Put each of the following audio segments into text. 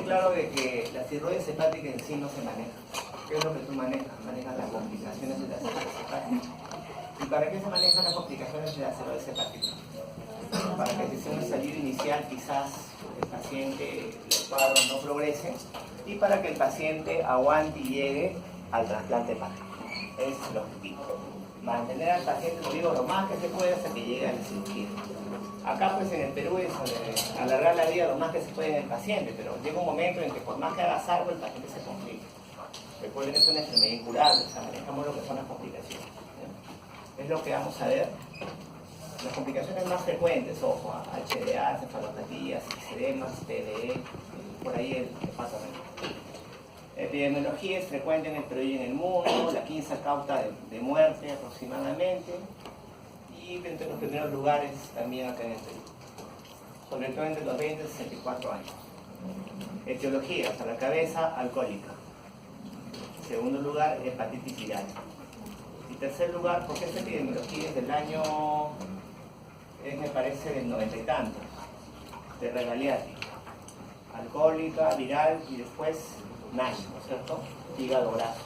claro de que la cirrosis hepática en sí no se maneja. ¿Qué es lo que tú manejas? Manejas las complicaciones de la cirrosis hepática. ¿Y para qué se manejan las complicaciones de la cirrosis hepática? Para que sea un estallido inicial, quizás el paciente, el cuadro no progrese, y para que el paciente aguante y llegue al trasplante hepático. Ese es el objetivo. Mantener al paciente, lo digo, lo más que se puede hasta que llegue a la cirugía. Acá pues en el Perú es alargar la vida lo más que se puede en el paciente, pero llega un momento en que por más que hagas algo el paciente se complica. Recuerden que es una enfermedad incurable, o sea, manejamos lo que son las complicaciones. ¿Sí? Es lo que vamos a ver. Las complicaciones más frecuentes, ojo, HDA, cefalopatías, edemas, TDE, por ahí el paso renal. Epidemiología es frecuente en el Perú y en el mundo, la 15ª causa de muerte aproximadamente, y entre los primeros lugares también acá en el Perú, sobre todo entre los 20 y 64 años. Etiologías, a la cabeza, alcohólica. Segundo lugar, hepatitis viral. Y tercer lugar, porque esta epidemiología es del año, me parece, del 90 y tantos, de Regagliati. Alcohólica, viral y después NASH, ¿no es cierto? Hígado graso.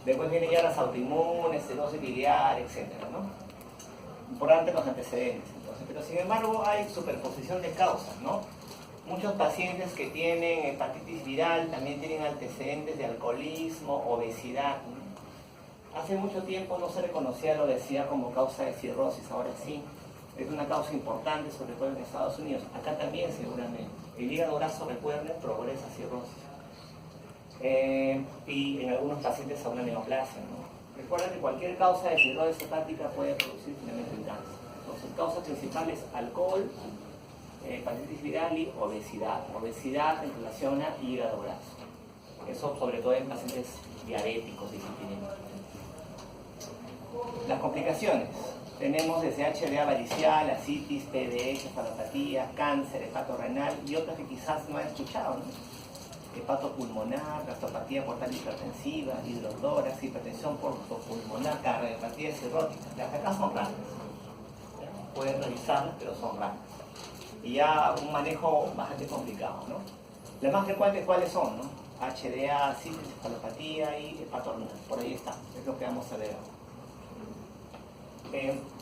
Después vienen ya las autoinmunes, cirrosis biliar, etc., ¿no? Importante los antecedentes, entonces. Pero sin embargo hay superposición de causas, ¿no? Muchos pacientes que tienen hepatitis viral también tienen antecedentes de alcoholismo, obesidad, ¿no? Hace mucho tiempo no se reconocía la obesidad como causa de cirrosis, ahora sí. Es una causa importante, sobre todo en Estados Unidos. Acá también seguramente. El hígado graso, recuerden, progresa cirrosis. Y en algunos pacientes a una neoplasia, ¿no? Recuerden que cualquier causa de cirrosis hepática puede producir finalmente un cáncer. Entonces, causas principales: alcohol, hepatitis viral y obesidad. Obesidad en relación a hígado graso. Eso sobre todo en pacientes diabéticos y dislipidémicos. Las complicaciones. Tenemos desde HDA varicial, ascitis, PDE, cefalopatía, cáncer, hepatorrenal y otras que quizás no han escuchado, ¿no? Hepatopulmonar, gastropatía portal hipertensiva, hidrodoras, hipertensión portopulmonar, cardiopatía cirrótica. Las acá son raras. Pueden revisarlas, pero son raras. Y ya un manejo bastante complicado, ¿no? Las más frecuentes, ¿cuáles son, no? HDA, ascitis, cefalopatía y hepatorrenal. Por ahí está, es lo que vamos a ver.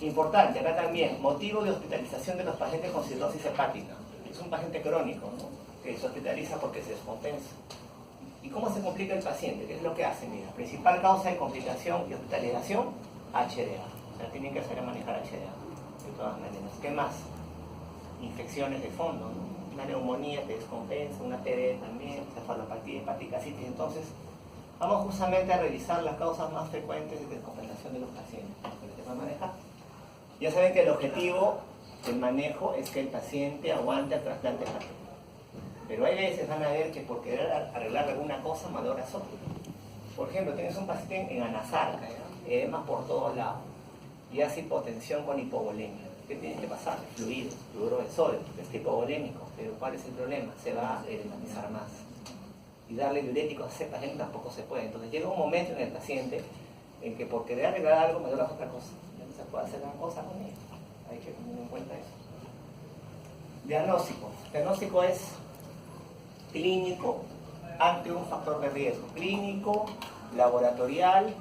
Importante, acá también, motivo de hospitalización de los pacientes con cirrosis hepática. Es un paciente crónico, ¿no? Que se hospitaliza porque se descompensa. ¿Y cómo se complica el paciente? ¿Qué es lo que hace? Mira, principal causa de complicación y hospitalización, HDA. O sea, tienen que saber manejar HDA, de todas maneras. ¿Qué más? Infecciones de fondo, ¿no? Una neumonía que descompensa, una TD también, cefalopatía, hepática, ascitis. Entonces, vamos justamente a revisar las causas más frecuentes de descompensación de los pacientes. Manejar. Ya saben que el objetivo del manejo es que el paciente aguante el trasplante hepático. Pero hay veces van a ver que por querer arreglar alguna cosa maloras otra. Por ejemplo, tienes un paciente en anasarca, edema por todos lados, y hace hipotensión con hipovolemia. ¿Qué tiene que pasar? Fluido, fluoruro de sodio, es hipovolémico. Pero ¿cuál es el problema? Se va a edematizar más. Y darle diuréticos a ese paciente tampoco se puede. Entonces llega un momento en el paciente en que por querer arreglar algo me duele otra cosa. Ya no se puede hacer gran cosa con ello. Hay que tener en cuenta eso. Diagnóstico. Diagnóstico es clínico ante un factor de riesgo. Clínico, laboratorial,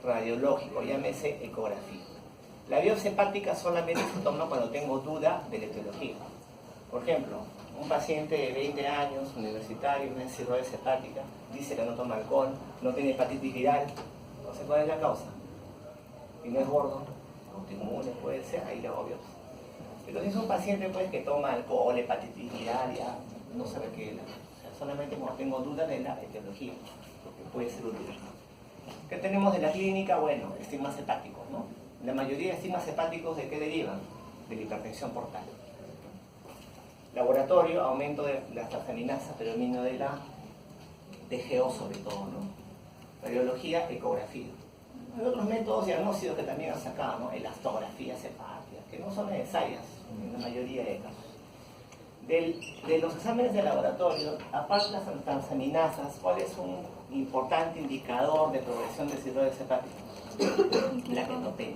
radiológico, llámese ecografía. La biopsia hepática solamente se toma cuando tengo duda de la etiología. Por ejemplo, un paciente de 20 años, universitario, una cirrosis hepática, dice que no toma alcohol, no tiene hepatitis viral. Entonces, ¿cuál es la causa? Y no es gordo, autoinmune puede ser, ahí le hago biopsia. Pero si es un paciente pues, que toma alcohol, hepatitis viral, ya no sabe qué es. O sea, solamente cuando tengo duda de la etiología, porque puede ser útil. ¿Qué tenemos de la clínica? Bueno, estigmas hepáticos, ¿no? La mayoría de estigmas hepáticos, ¿de qué derivan? De la hipertensión portal. Laboratorio, aumento de las transaminasas, predominio de la DGO sobre todo, ¿no? Radiología, ecografía. Hay otros métodos diagnósticos que también han sacado, ¿no? Elastografías hepáticas, que no son necesarias en la mayoría de casos. De los exámenes de laboratorio, aparte de las transaminasas, ¿cuál es un importante indicador de progresión de cirrosis hepática? La ketotenia.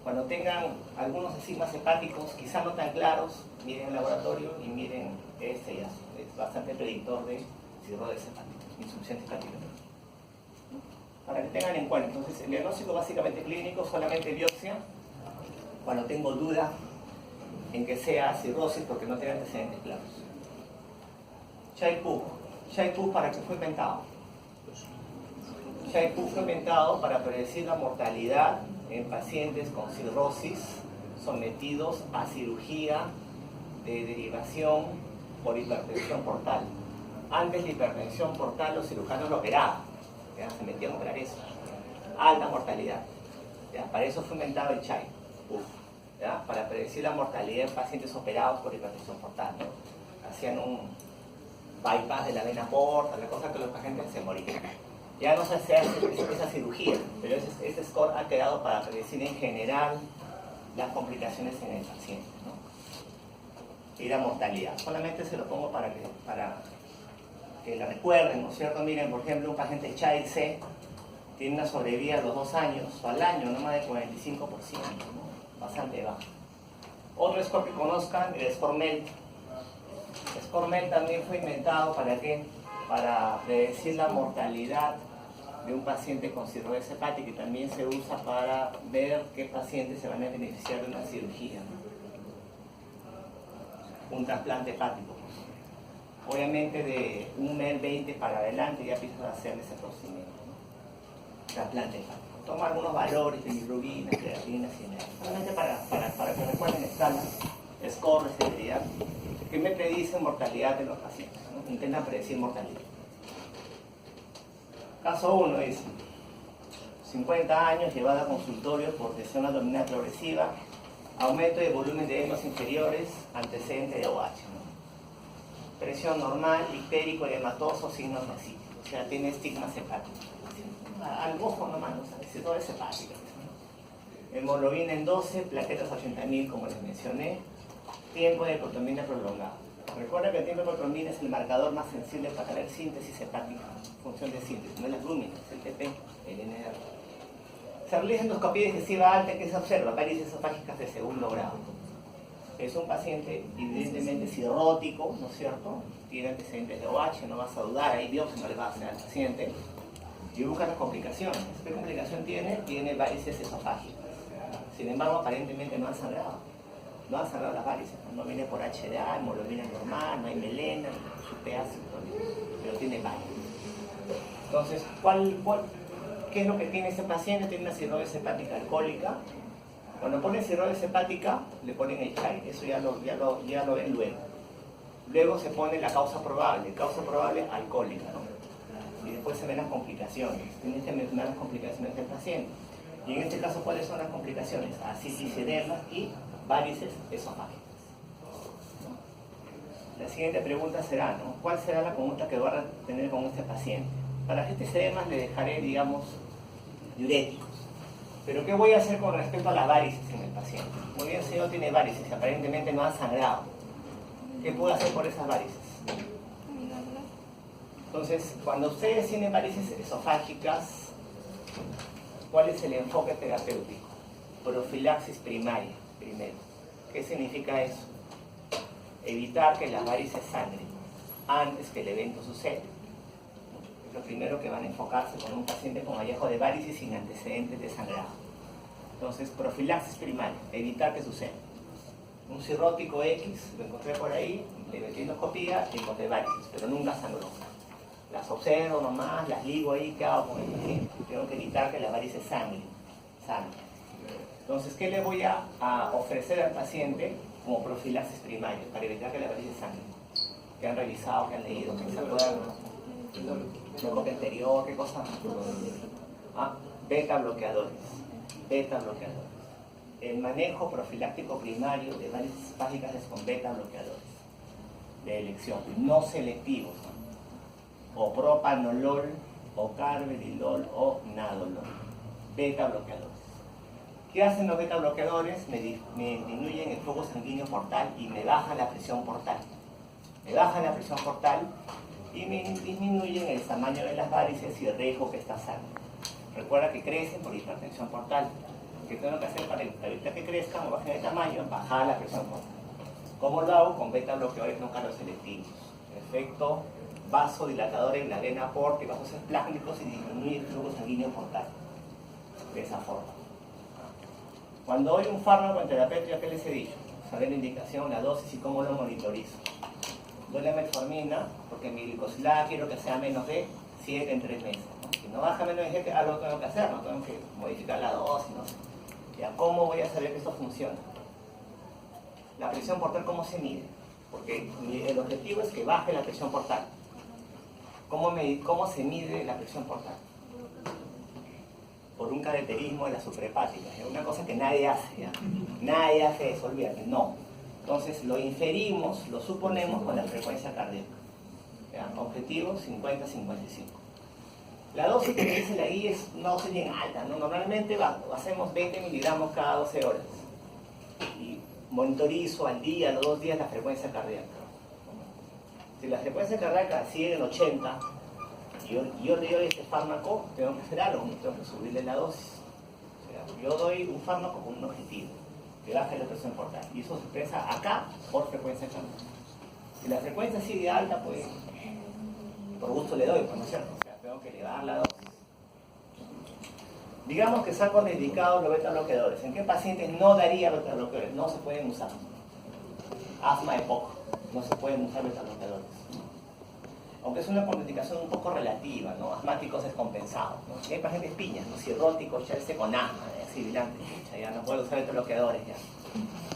Cuando tengan algunos estigmas hepáticos, quizá no tan claros, miren el laboratorio y miren este ya es bastante predictor de cirrosis hepática, insuficiencia hepática. Para que tengan en cuenta, entonces el diagnóstico básicamente clínico, solamente biopsia, cuando tengo duda en que sea cirrosis porque no tiene antecedentes claros. Shai-Pu, ¿para qué fue inventado? Shai-Pu fue inventado para predecir la mortalidad en pacientes con cirrosis sometidos a cirugía de derivación por hipertensión portal. Antes de hipertensión portal, los cirujanos lo operaban, ¿ya? Se metían a operar eso. Alta mortalidad. ¿Ya? Para eso fue inventado el Shai-Pu, ¿ya? Para predecir la mortalidad en pacientes operados por hipertensión portal, ¿no? Hacían un bypass de la vena porta, la cosa que los pacientes se morían. Ya no se hace esa cirugía, pero ese score ha quedado para predecir en general las complicaciones en el paciente, ¿no? Y la mortalidad. Solamente se lo pongo para que la recuerden, ¿no es cierto? Miren, por ejemplo, un paciente Child C tiene una sobrevida a los 2 años o al año, no más de 45%, ¿no? Bastante bajo. Otro score que conozcan, el score MELT. El score MELT también fue inventado ¿para qué? Para predecir la mortalidad de un paciente con cirrosis hepática, y también se usa para ver qué pacientes se van a beneficiar de una cirugía, ¿no? Un trasplante hepático. Obviamente de un MEL 20 para adelante ya empiezan a hacer ese procedimiento, ¿no? Trasplante hepático. Toma algunos valores de bilirrubina, creatina, solamente para que recuerden escalas, score, severidad, que me predicen mortalidad de los pacientes, ¿no? Intentan predecir mortalidad. Caso 1 es 50 años, llevada a consultorio por lesión abdominal progresiva, aumento de volumen de hemos inferiores, antecedente de OH, ¿no? Presión normal, ictérico, hematoso, signos masivos, o sea, tiene estigmas hepáticos. Al ojo nomás, o sea, cirrosis hepática, ¿no? Hemoglobina en 12, plaquetas 80.000, como les mencioné, tiempo de protrombina prolongado. Recuerda que el tiempo de protrombina es el marcador más sensible para ver síntesis hepática, función de síntesis, no es las lúminas, el TP, el NR. Se realiza endoscopía digestiva alta, que se observa varices esofágicas de segundo grado. Es un paciente evidentemente cirrótico, ¿no es cierto? Tiene antecedentes de OH, no vas a dudar, hay biopsia, no le va a hacer al paciente. Y busca las complicaciones. ¿Qué complicación tiene? Tiene varices esofágicas. Sin embargo, aparentemente no han sangrado. No han sangrado las varices. No viene por HDA, hemoglobina normal, no hay melena, su pH, pero tiene varices. Entonces, ¿qué es lo que tiene este paciente? Tiene una cirrosis hepática alcohólica. Cuando ponen cirrosis hepática, le ponen el Chai. Eso ya lo ven luego. Luego se pone la causa probable alcohólica, ¿no? Y después se ven las complicaciones. Tienes que mencionar las complicaciones del paciente. Y en este caso, ¿cuáles son las complicaciones? Ascitis edema y varices esofágicas, ¿no? La siguiente pregunta será, ¿no? ¿Cuál será la conducta que voy a tener con este paciente? Para estos edemas le dejaré, digamos, diuréticos. Pero ¿qué voy a hacer con respecto a las varices en el paciente? Muy bien, si no tiene varices y aparentemente no han sangrado, ¿qué puedo hacer por esas varices? Entonces, cuando ustedes tienen varices esofágicas, ¿cuál es el enfoque terapéutico? Profilaxis primaria, primero. ¿Qué significa eso? Evitar que las varices sangren antes que el evento suceda. Es lo primero que van a enfocarse con un paciente con hallazgo de varices sin antecedentes de sangrado. Entonces, profilaxis primaria, evitar que suceda. Un cirrótico X, lo encontré por ahí, le metí endoscopía y encontré varices, pero nunca sangró. Las observo nomás, las ligo ahí, ¿qué hago con el paciente? Tengo que evitar que las varices sangren. Entonces, ¿qué le voy a ofrecer al paciente como profilaxis primaria para evitar que las varices sangren? ¿Qué han revisado, qué han leído, qué se acuerdan? ¿El anterior, qué cosa? Beta bloqueadores. El manejo profiláctico primario de varices esofágicas es con beta bloqueadores de elección, no selectivos, ¿no? O propanolol, o carvedilol, o nadolol. Beta bloqueadores. ¿Qué hacen los beta bloqueadores? Me disminuyen el flujo sanguíneo portal y me bajan la presión portal. Y me disminuyen el tamaño de las varices y el riesgo que está sangre. Recuerda que crecen por hipertensión portal. ¿Qué tengo que hacer para evitar que crezcan o bajen de tamaño? Bajar la presión portal. ¿Cómo lo hago? Con beta bloqueadores no cardioselectivos. Efecto vasodilatador en la vena porta y vasos esplácnicos y disminuye el flujo sanguíneo portal. De esa forma. Cuando doy un fármaco en terapéutica, ¿qué les he dicho? Saber la indicación, la dosis y cómo lo monitorizo. Doy la metformina porque mi glicosilada quiero que sea menos de 7 en 3 meses. ¿No? Si no baja menos de 7, algo tengo que hacer, no tengo que modificar la dosis, no sé. Ya, ¿cómo voy a saber que esto funciona? La presión portal, ¿cómo se mide? Porque el objetivo es que baje la presión portal. ¿Cómo se mide la presión portal? Por un cateterismo de la suprahepática. Es una cosa que nadie hace, ¿ya? Nadie hace eso, olvídate, no. Entonces lo inferimos, lo suponemos con la frecuencia cardíaca. ¿Ya? Objetivo 50-55. La dosis que me dice la guía es una dosis bien alta, ¿no? Normalmente hacemos 20 miligramos cada 12 horas. Y monitorizo al día, a los 2 días la frecuencia cardíaca. Si la frecuencia cardíaca sigue en 80, y yo le doy este fármaco, tengo que hacer algo, tengo que subirle la dosis. O sea, yo doy un fármaco con un objetivo, que baje la presión portal. Y eso se expresa acá por frecuencia cardíaca. Si la frecuencia sigue alta, pues por gusto le doy, pues, ¿no es cierto? O sea, tengo que elevar la dosis. Digamos que saco dedicados los beta bloqueadores. ¿En qué pacientes no daría beta bloqueadores? No se pueden usar. Asma de poco, no se pueden usar beta bloqueadores. Aunque es una contraindicación un poco relativa, ¿no? Asmáticos descompensados, ¿no? Si hay pacientes piñas, ¿no? Cirróticos, ya con asma, sibilante, ya no puede usar beta bloqueadores ya.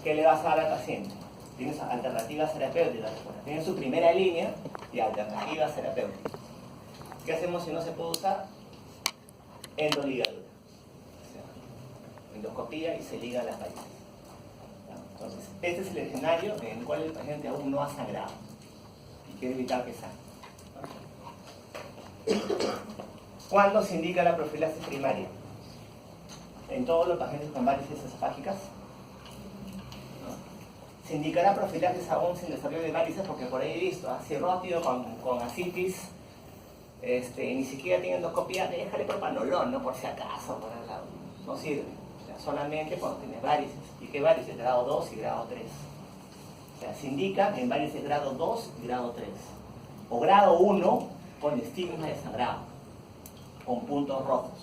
¿Qué le vas a dar al paciente? Tienes alternativas terapéuticas. Tienes su primera línea y alternativas terapéuticas. ¿Qué hacemos si no se puede usar? Endoligadura. O sea, endoscopía y se liga las raíces. Entonces, este es el escenario en el cual el paciente aún no ha sangrado y quiere evitar que sangre. ¿Cuándo se indica la profilaxis primaria? En todos los pacientes con varices esofágicas. Se indicará profilaxis aún sin desarrollo de varices porque por ahí he visto cirrótico con asitis, ni siquiera tiene endoscopía, déjale propanolol, ¿no? Por si acaso, por el lado. No sirve. O sea, solamente cuando tienes varices. ¿Y qué varices? Grado 2 y grado 3. O sea, se indica en varices grado 2 y grado 3. O grado 1 con estigma de sangrado, con puntos rojos.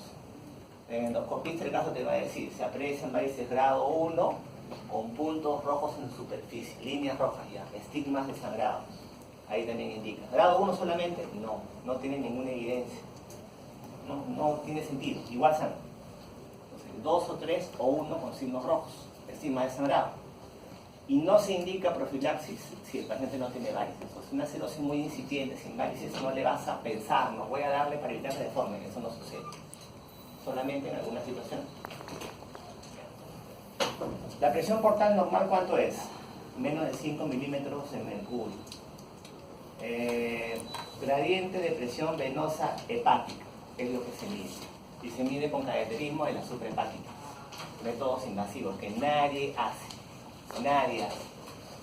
El endoscopista el caso te va a decir, se aprecian varices grado 1 con puntos rojos en su superficie, líneas rojas ya, estigmas de sangrado. Ahí también indica. Grado 1 solamente, no tiene ninguna evidencia. No tiene sentido, igual sangra. Entonces, 2 o 3 o 1 con signos rojos, estigma de sangrado. Y no se indica profilaxis si el paciente no tiene varices. O sea, una cirrosis muy incipiente, sin varices, no le vas a pensar, no voy a darle para evitar que se deformen, eso no sucede. Solamente en alguna situación. La presión portal normal, ¿cuánto es? Menos de 5 milímetros de mercurio. Gradiente de presión venosa hepática, es lo que se mide. Y se mide con cateterismo de la suprahepática. Métodos invasivos que nadie hace. Nadie hace.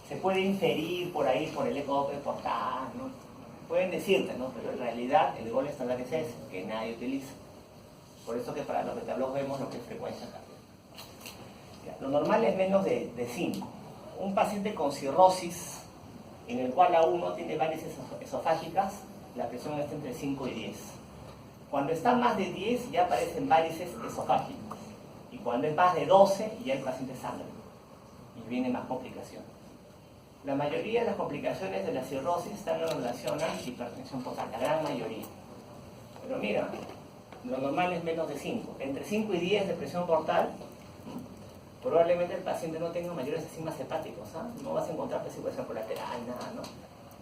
Se puede inferir por ahí, por el ecodoppler portal, ¿no? Pueden decirte, ¿no? Pero en realidad el gol estándar es ese, que nadie utiliza. Por eso que para los beta-bloqueadores vemos lo que es frecuencia cardíaca. Lo normal es menos de 5. Un paciente con cirrosis, en el cual aún no tiene varices esofágicas, la presión está entre 5 y 10. Cuando está más de 10 ya aparecen varices esofágicas. Y cuando es más de 12 ya el paciente sangra. Y viene más complicaciones. La mayoría de las complicaciones de la cirrosis están en relación a hipertensión portal, la gran mayoría. Pero mira, lo normal es menos de 5. Entre 5 y 10 de presión portal, probablemente el paciente no tenga mayores estigmas hepáticos, ¿ah? No vas a encontrar presión colateral, nada, ¿no?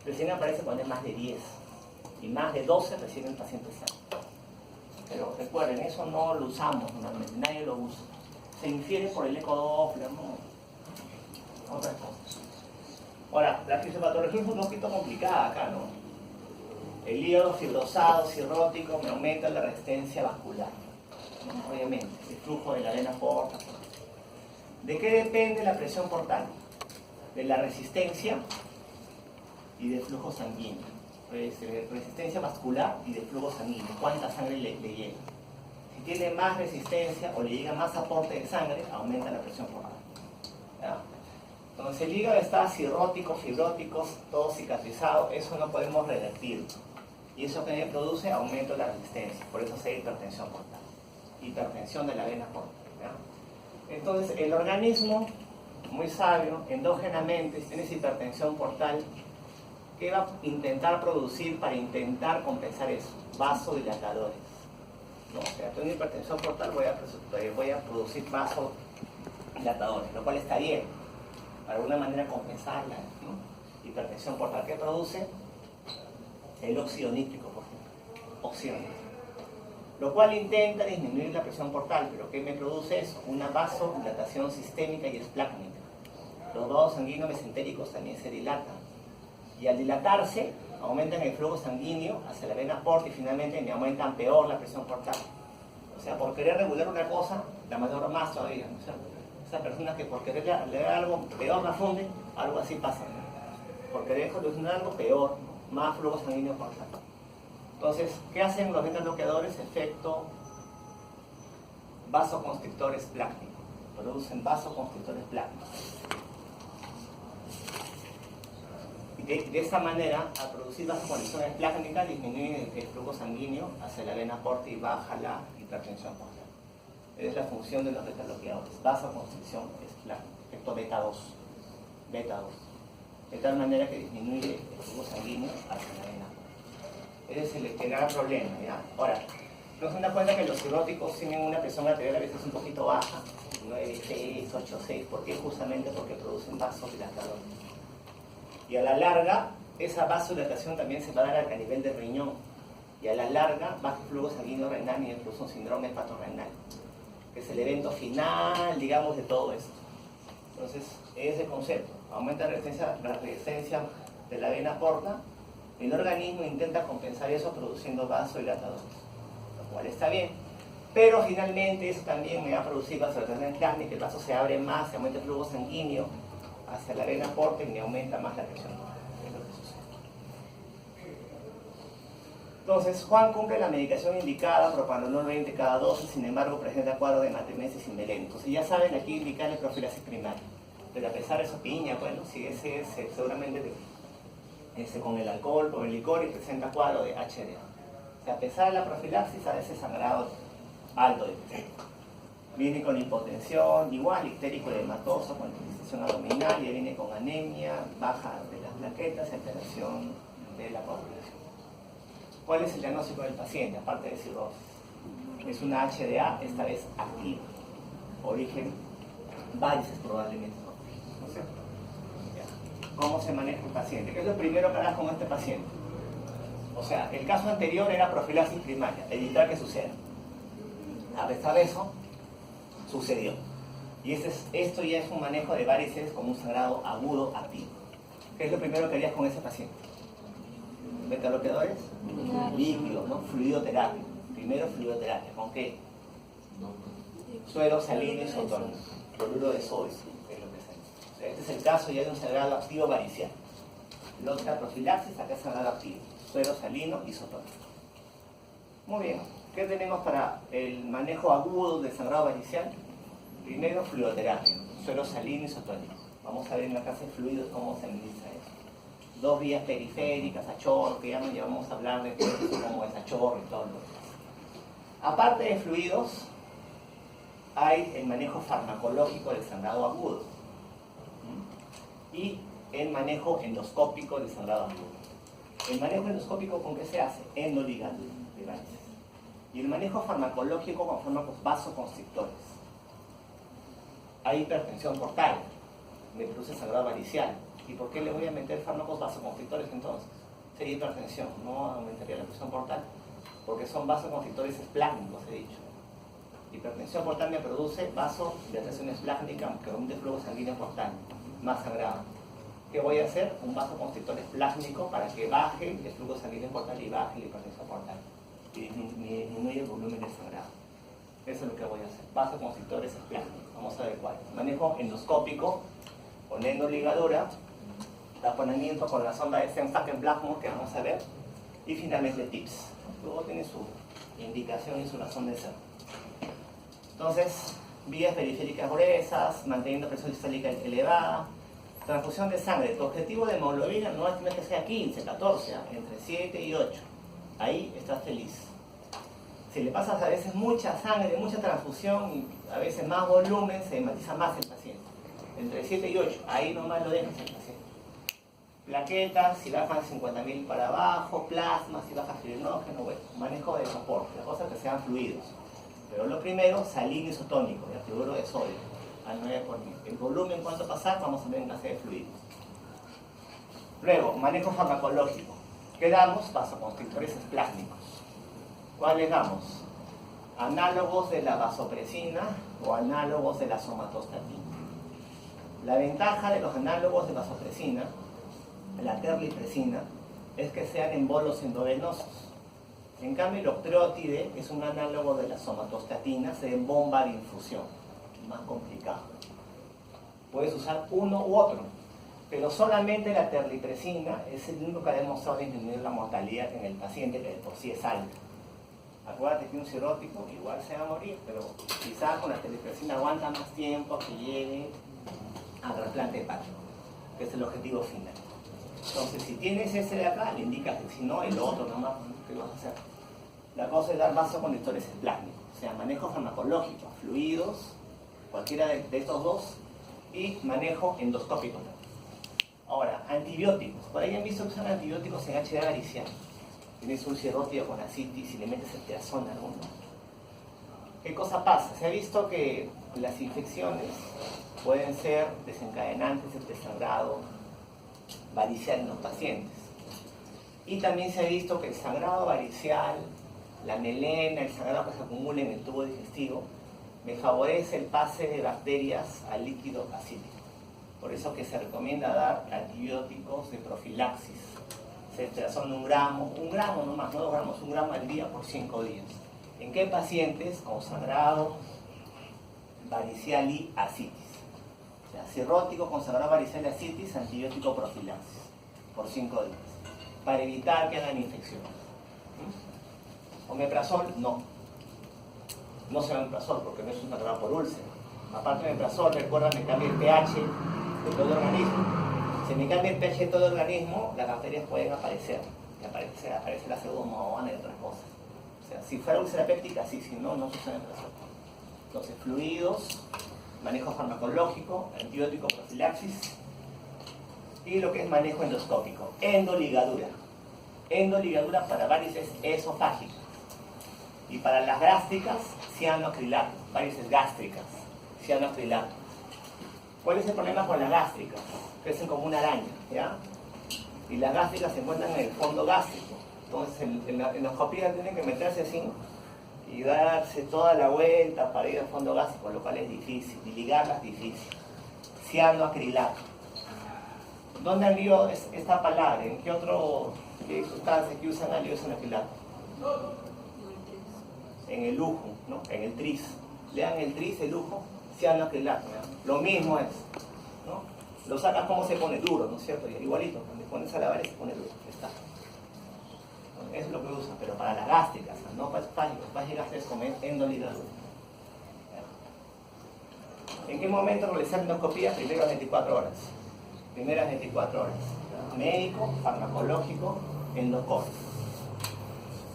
Recién aparece cuando es más de 10. Y más de 12 recién el paciente sano. Pero recuerden, eso no lo usamos normalmente, nadie lo usa. Se infiere por el ecodoppler, ¿no? Otras cosas. Ahora, la fisiopatología es un poquito complicada acá, ¿no? El hígado fibrosado, cirrótico, me aumenta la resistencia vascular, ¿no? Obviamente, el flujo de la vena porta. ¿De qué depende la presión portal? De la resistencia y del flujo sanguíneo. Resistencia vascular y de flujo sanguíneo. ¿Cuánta sangre le llega? Si tiene más resistencia o le llega más aporte de sangre, aumenta la presión portal. ¿Ya? Entonces el hígado está cirrótico, fibrótico, todo cicatrizado, eso no podemos revertir. Y eso que produce aumento de la resistencia, por eso se da hipertensión portal. Hipertensión de la vena portal. ¿Ya? Entonces el organismo, muy sabio, endógenamente, si tienes hipertensión portal, ¿qué va a intentar producir para intentar compensar eso? Vasodilatadores. ¿No? O sea, tengo hipertensión portal, voy a producir vasodilatadores, lo cual está bien, para alguna manera compensarla, ¿no? Hipertensión portal, ¿qué produce? El óxido nítrico, por ejemplo, óxido nítrico. Lo cual intenta disminuir la presión portal, pero ¿qué me produce eso? Una vasodilatación sistémica y esplácnica. Los vasos sanguíneos mesentéricos también se dilatan. Y al dilatarse, aumentan el flujo sanguíneo hacia la vena porta y finalmente me aumentan peor la presión portal. O sea, por querer regular una cosa, la mayor más todavía, ¿no es cierto? Esa persona que por querer leer algo peor la funde, algo así pasa, ¿no? Por querer solucionar algo peor, ¿no? Más flujo sanguíneo portal. Entonces, ¿qué hacen los beta bloqueadores? Efecto vasoconstrictores plácnicos. Producen vasoconstrictores plácnicos. Y de esta manera, al producir vasoconstrictores plácnicas, disminuye el flujo sanguíneo hacia la vena porta y baja la hipertensión portal. Esa es la función de los beta bloqueadores. Vasoconstricción esplácnica. Efecto beta 2. Beta 2. De tal manera que disminuye el flujo sanguíneo hacia la vena. Ese es el gran problema, ¿ya? Ahora, nos damos cuenta que los cirróticos tienen una presión arterial a veces un poquito baja, 9,6, 8,6, ¿por qué? Justamente porque producen vasodilatadores. Y a la larga, esa vasodilatación también se va a dar a nivel del riñón. Y a la larga, baja el flujo sanguíneo renal y incluso un síndrome hepatorrenal, que es el evento final, digamos, de todo esto. Entonces, ese concepto, aumenta la resistencia de la vena porta. El organismo intenta compensar eso produciendo vasodilatadores, lo cual está bien, pero finalmente eso también me va a producir vasodilatación plácnica, el vaso se abre más, se aumenta el flujo sanguíneo hacia la vena porta y me aumenta más la presión. Es lo que sucede. Entonces, Juan cumple la medicación indicada, propranolol 20 cada 12, sin embargo presenta cuadro de hematemesis sin meleno. Entonces ya saben, aquí indicarle profilaxis primaria, pero a pesar de su piña, bueno, si ese seguramente con el alcohol, con el licor y presenta cuadro de HDA. O sea, a pesar de la profilaxis, a veces sangrado alto de viene con hipotensión, igual, ictérico edematoso, con disección abdominal, y viene con anemia, baja de las plaquetas, alteración de la coagulación. ¿Cuál es el diagnóstico del paciente, aparte de cirrosis? Es una HDA, esta vez activa, origen varices probablemente, ¿no es cierto? ¿Cómo se maneja el paciente? ¿Qué es lo primero que harás con este paciente? O sea, el caso anterior era profilaxis primaria, evitar que suceda. A pesar de eso, sucedió. Y esto ya es un manejo de varices con un sangrado agudo activo. ¿Qué es lo primero que harías con ese paciente? ¿Beta bloqueadores? Líquidos, ¿no? Fluidoterapia. Primero fluidoterapia. ¿Con qué? Suero salino isotónico. Cloruro de sodio. Este es el caso ya de un sangrado activo varicial. La otra profilaxis, acá es sangrado activo. Suero salino isotónico. Muy bien. ¿Qué tenemos para el manejo agudo del sangrado varicial? Primero, fluidoterapia. Suero salino isotónico. Vamos a ver en la clase de fluidos cómo se administra eso. 2 vías periféricas, a chorro, que ya nos llevamos a hablar de cómo es a chorro y todo lo demás. Aparte de fluidos, hay el manejo farmacológico del sangrado agudo y el manejo endoscópico del sangrado agudo. El manejo endoscópico, ¿con qué se hace? Endoligadura de varices. Y el manejo farmacológico con fármacos vasoconstrictores. Hay hipertensión portal, me produce sangrado varicial. ¿Y por qué le voy a meter fármacos vasoconstrictores entonces? Sería hipertensión, no aumentaría la presión portal, porque son vasoconstrictores esplácnicos, he dicho. Hipertensión portal me produce vasodilatación esplácnica, que aumenta el flujo sanguíneo portal, más sangrado. ¿Qué voy a hacer? Un vasoconstrictor esplácnico para que baje el flujo sanguíneo portal y baje la hipertensión portal. Y disminuye el volumen de sangrado. Eso es lo que voy a hacer. Vasoconstrictores esplácnicos. Vamos a ver cuál. Manejo endoscópico con endoligadura, taponamiento con la sonda de Steenfagen-Blackmore, que vamos a ver, y finalmente TIPS. Luego tiene su indicación y su razón de ser. Entonces, vías periféricas gruesas, manteniendo presión sistólica elevada, transfusión de sangre. Tu objetivo de hemoglobina no es que sea 15, 14, entre 7 y 8. Ahí estás feliz. Si le pasas a veces mucha sangre, mucha transfusión y a veces más volumen, se hematiza más el paciente. Entre 7 y 8, ahí nomás lo dejas el paciente. Plaquetas, si bajan 50.000 para abajo, plasma, si baja fibrinógeno, bueno, manejo de soporte, las cosas que sean fluidos. Pero lo primero, salino isotónico, el cloruro de sodio, al 9 por mil. El volumen, cuánto pasar, vamos a ver en clase de fluidos. Luego, manejo farmacológico. ¿Qué damos? Vasoconstrictores esplásmicos. ¿Cuáles damos? Análogos de la vasopresina o análogos de la somatostatina. La ventaja de los análogos de vasopresina, la terlipresina, es que sean en bolos endovenosos. En cambio, el octreotide es un análogo de la somatostatina, se en bomba de infusión, más complicado. Puedes usar uno u otro, pero solamente la terlipresina es el único que ha demostrado disminuir la mortalidad en el paciente, que de por sí es alta. Acuérdate que un cirrótico igual se va a morir, pero quizás con la terlipresina aguanta más tiempo que llegue a trasplante hepático, que es el objetivo final. Entonces, si tienes ese de acá, le indicas que si no, el otro nomás, ¿qué vas a hacer? La cosa es dar vasoconstrictores esplásmicos, o sea, manejo farmacológico, fluidos, cualquiera de estos dos, y manejo endoscópico. Ahora, antibióticos. Por ahí han visto que usan antibióticos en HB varicial. Tienes un cirrótico con ascitis y le metes el tiazón alguno. ¿Qué cosa pasa? Se ha visto que las infecciones pueden ser desencadenantes del desangrado varicial en los pacientes. Y también se ha visto que el sangrado varicial, la melena, el sangrado que se acumula en el tubo digestivo, me favorece el pase de bacterias al líquido acítico. Por eso que se recomienda dar antibióticos de profilaxis. Son 1 gramo nomás, no 2 gramos, 1 gramo al día por 5 días. ¿En qué pacientes? Con sangrado varicial y ascitis. O sea, cirrótico con sangrado varicial y ascitis, antibiótico profilaxis por 5 días. Para evitar que hagan infección. Omeprazol, no. No se omeprazol porque no es un sangrado por úlcera. Aparte de omeprazol, recuerda que cambia el pH de todo el organismo. Si me cambia el pH de todo el organismo, las bacterias pueden aparecer. Y aparece la pseudomonas y otras cosas. O sea, si fuera úlcera péptica, sí, si no, no se usa omeprazol. Entonces, fluidos, manejo farmacológico, antibiótico, profilaxis, y lo que es manejo endoscópico, endoligadura. Endoligadura para varices esofágicas. Y para las gástricas, cianoacrilato. Varices gástricas, cianoacrilato. ¿Cuál es el problema con las gástricas? Crecen como una araña, ¿ya? Y las gástricas se encuentran en el fondo gástrico. Entonces, en la endoscopía tienen que meterse así y darse toda la vuelta para ir al fondo gástrico, lo cual es difícil. Y ligarlas es difícil. Cianoacrilato. ¿Dónde han leído esta palabra? ¿En qué otro sustancia que usan al cianoacrilato? En el lujo, ¿no? En el tris. Lean el tris, el lujo, cianoacrilato, ¿no? Lo mismo es, ¿no? Lo sacas como se pone duro, ¿no es cierto? Igualito, cuando pones a lavar se pone duro, está. Eso es lo que usan, pero para las gástricas, no para espágicas es comer endoligadura. ¿En qué momento realizar endoscopía? Primeras 24 horas. Primeras 24 horas. Médico, farmacológico, endoscópico.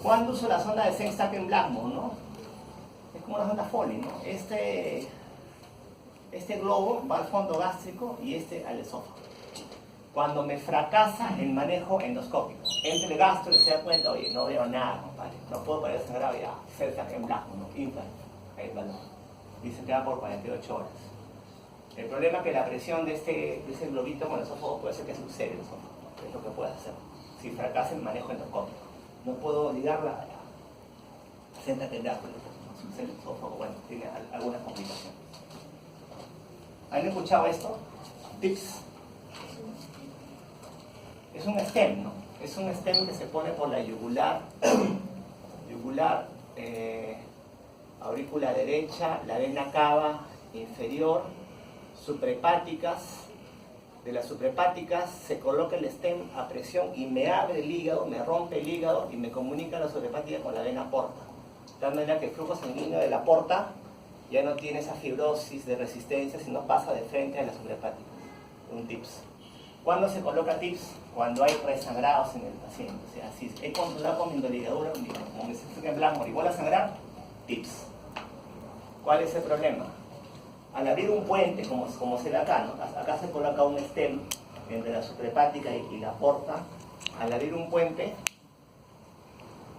¿Cuándo uso la sonda de Sengstaken Blackmore, no? Es como la sonda Foley, ¿no? Este globo va al fondo gástrico y al esófago. Cuando me fracasa el manejo endoscópico, entra el gastro y se da cuenta, oye, no veo nada, compadre, no puedo parar sangrado ya, Sengstaken Blackmore, ¿no? Infla el balón. Dice que va por 48 horas. El problema es que la presión de ese globito con el esófago puede ser que se ulcere el esófago, que es lo que puede hacer si fracasa el manejo endoscópico. No puedo ligarla a Sengstaken Blackmore, el esófago, bueno, tiene algunas complicaciones. ¿Han escuchado esto? Tips. Es un stem, ¿no? Es un stem que se pone por la yugular, aurícula derecha, la vena cava inferior, suprahepáticas. De las suprahepáticas se coloca el stem a presión y me abre el hígado, me rompe el hígado y me comunica la suprahepática con la vena porta. De tal manera que el flujo sanguíneo de la porta ya no tiene esa fibrosis de resistencia, sino pasa de frente a la suprahepática. Un TIPS. ¿Cuándo se coloca TIPS? Cuando hay resangrados en el paciente. O sea, si he controlado con mi endoligadura, como me siento en blanco, igual a sangrar, TIPS. ¿Cuál es el problema? Al abrir un puente, como se ve acá, ¿no? Acá se coloca un stem entre la suprahepática y la porta. Al abrir un puente,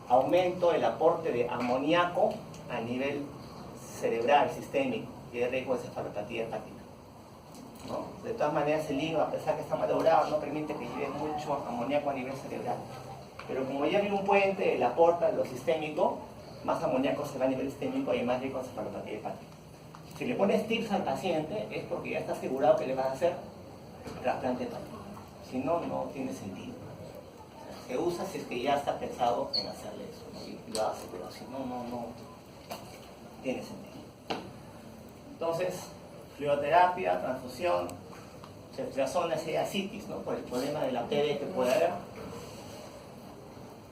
aumento el aporte de amoníaco a nivel cerebral, sistémico, y hay riesgo de cefalopatía hepática, ¿no? De todas maneras, el hígado, a pesar que está malogrado, no permite que lleve mucho amoníaco a nivel cerebral. Pero como ya viene un puente, el aporta lo sistémico, más amoníaco se va a nivel sistémico y hay más riesgo de cefalopatía hepática. Si le pones TIPS al paciente, es porque ya está asegurado que le vas a hacer trasplante hepático. Si no, no tiene sentido. O sea, se usa si es que ya está pensado en hacerle eso, ¿no? Y lo hace, pero si no, no tiene sentido. Entonces, fluidoterapia, transfusión, ceftriaxona y ascitis, ¿no? Por el problema de la PD que puede haber.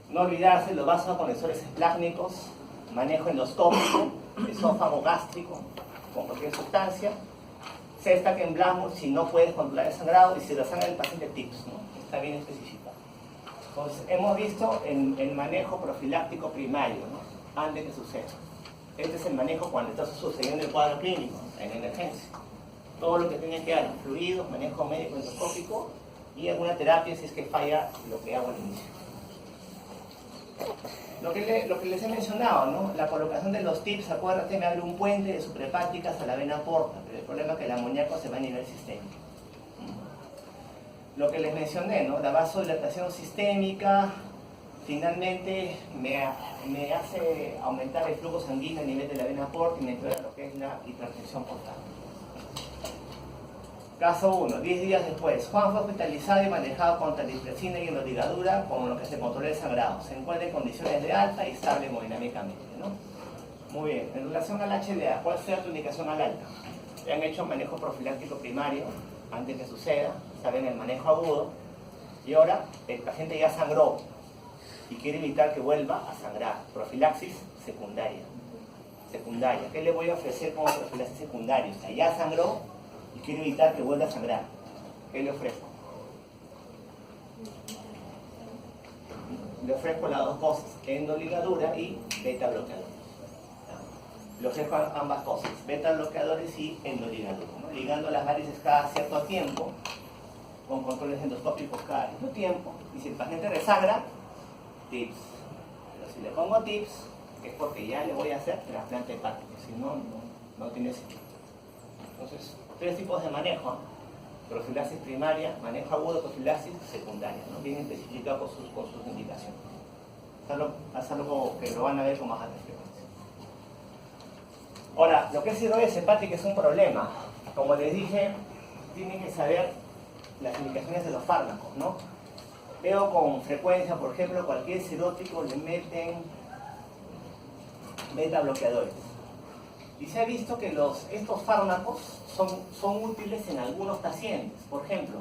No olvidarse los vasoconexores esplácnicos, manejo endoscópico, esófago gástrico, con cualquier sustancia. Sexta que en blanco, si no puedes controlar el sangrado, y si la sangre del paciente TIPS, ¿no? Está bien especificado. Entonces, hemos visto el manejo profiláctico primario, ¿no? Antes que suceda. Este es el manejo cuando está sucediendo el cuadro clínico, en emergencia. Todo lo que tiene que ver, fluidos, manejo médico endoscópico y alguna terapia si es que falla lo que hago al inicio. Lo que les he mencionado, ¿no? La colocación de los TIPS, acuérdate, me abre un puente de suprahepáticas a la vena porta, pero el problema es que el amoníaco se va a nivel sistémico. Lo que les mencioné, ¿no? La vasodilatación sistémica finalmente me hace aumentar el flujo sanguíneo a nivel de la vena porta y me empeora lo que es la hipertensión portal. Caso 1, 10 días después, Juan fue hospitalizado y manejado con talipresina y endoligadura, con lo que se controla el sangrado. Se encuentra en condiciones de alta y estable hemodinámicamente, ¿no? Muy bien, en relación al HDA, ¿cuál será tu indicación al alta? Ya han hecho manejo profiláctico primario, antes que suceda, saben el manejo agudo, y ahora el paciente ya sangró y quiere evitar que vuelva a sangrar. Profilaxis secundaria. ¿Qué le voy a ofrecer como profilaxis secundaria? O sea, ya sangró y quiere evitar que vuelva a sangrar. ¿Qué le ofrezco? Le ofrezco las dos cosas, endoligadura y beta bloqueador. Le ofrezco ambas cosas, beta bloqueadores y endoligadura, ¿no? Ligando las varices cada cierto tiempo, con controles endoscópicos cada cierto tiempo. Y si el paciente resangra, TIPS. Pero si le pongo TIPS, es porque ya le voy a hacer trasplante hepático, si no, no tiene sentido. Entonces, 3 tipos de manejo, ¿eh? Profilaxis primaria, manejo agudo, profilaxis secundaria, ¿no? Bien especificado con sus indicaciones. Es algo que lo van a ver con más alta frecuencia. Ahora, lo que es cirrosis hepática es un problema. Como les dije, tienen que saber las indicaciones de los fármacos, ¿no? Veo con frecuencia, por ejemplo, cualquier cirótico le meten beta bloqueadores. Y se ha visto que estos fármacos son útiles en algunos pacientes. Por ejemplo,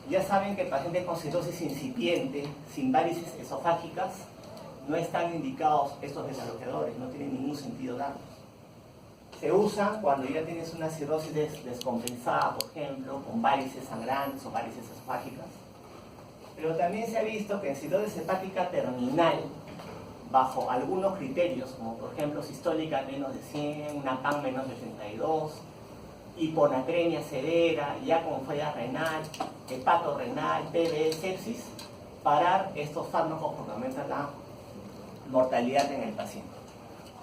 ya saben que pacientes con cirrosis incipiente, sin varices esofágicas, no están indicados estos beta bloqueadores, no tiene ningún sentido darlos. Se usan cuando ya tienes una cirrosis descompensada, por ejemplo, con varices sangrantes o varices esofágicas. Pero también se ha visto que en cirrosis hepática terminal, bajo algunos criterios, como por ejemplo sistólica menos de 100, una PAN menos de 82, hiponatremia severa, ya con falla renal, hepatorrenal, PV, sepsis, parar estos fármacos porque aumentan la mortalidad en el paciente.